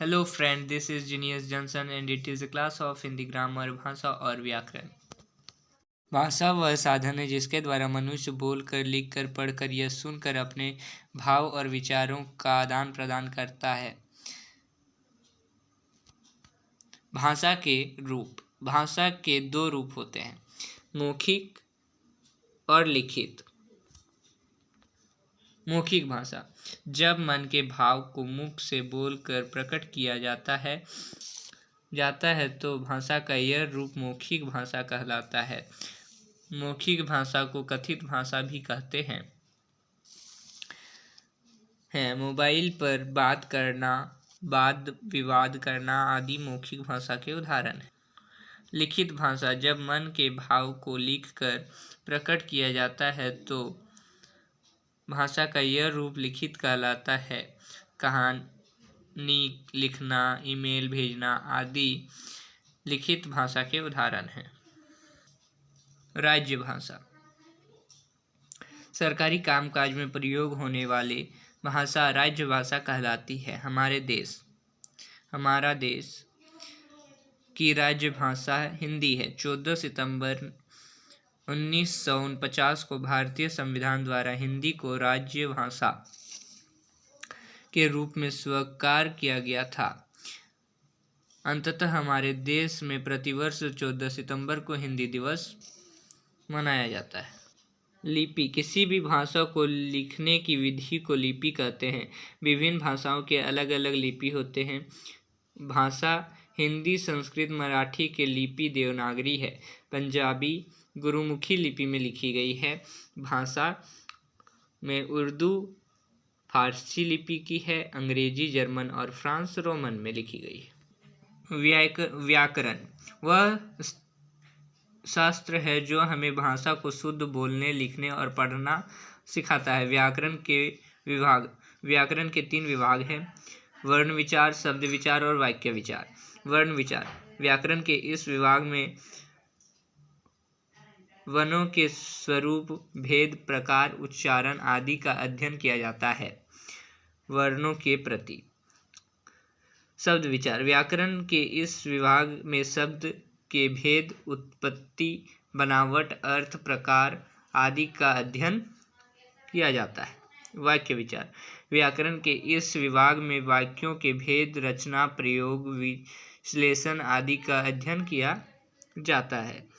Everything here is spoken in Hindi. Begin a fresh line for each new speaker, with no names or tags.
Hello friend, this is Genius Johnson and it is a class of Hindi grammar, भाषा और व्याकरण। भाषा वह साधन है जिसके द्वारा मनुष्य बोलकर, लिखकर, पढ़कर या सुनकर अपने भाव और विचारों का आदान प्रदान करता है। भाषा के रूप। भाषा के दो रूप होते हैं, मौखिक और लिखित। मौखिक भाषा, जब मन के भाव को मुख से बोलकर प्रकट किया जाता है तो भाषा का यह रूप मौखिक भाषा कहलाता है। मौखिक भाषा को कथित भाषा भी कहते हैं। मोबाइल पर बात करना, वाद विवाद करना आदि मौखिक भाषा के उदाहरण हैं। लिखित भाषा, जब मन के भाव को लिखकर प्रकट किया जाता है तो भाषा का यह रूप लिखित कहलाता है। कहानी लिखना, ईमेल भेजना आदि लिखित भाषा के उदाहरण हैं। राज्य भाषा, सरकारी कामकाज में प्रयोग होने वाली भाषा राज्य भाषा कहलाती है। हमारा देश की राज्य भाषा हिंदी है। 14 सितंबर 1949 को भारतीय संविधान द्वारा हिंदी को राज्य भाषा के रूप में स्वीकार किया गया था। अंततः हमारे देश में प्रतिवर्ष 14 सितंबर को हिंदी दिवस मनाया जाता है। लिपि, किसी भी भाषा को लिखने की विधि को लिपि कहते हैं। विभिन्न भाषाओं के अलग अलग लिपि होते हैं। भाषा हिंदी, संस्कृत, मराठी के लिपि देवनागरी है। पंजाबी गुरुमुखी लिपि में लिखी गई है। भाषा में उर्दू फारसी लिपि की है। अंग्रेजी, जर्मन और फ्रांस रोमन में लिखी गई है। व्याकरण वह शास्त्र है जो हमें भाषा को शुद्ध बोलने, लिखने और पढ़ना सिखाता है। व्याकरण के 3 विभाग हैं, वर्ण विचार, शब्द विचार और वाक्य विचार। वर्ण विचार, व्याकरण के इस विभाग में वर्णों के स्वरूप, भेद, प्रकार, उच्चारण आदि का अध्ययन किया जाता है। वर्णों के प्रति। शब्द विचार, व्याकरण के इस विभाग में शब्द के भेद, उत्पत्ति, बनावट, अर्थ, प्रकार आदि का अध्ययन किया जाता है। वाक्य विचार, व्याकरण के इस विभाग में वाक्यों के भेद, रचना, प्रयोग, विश्लेषण आदि का अध्ययन किया जाता है।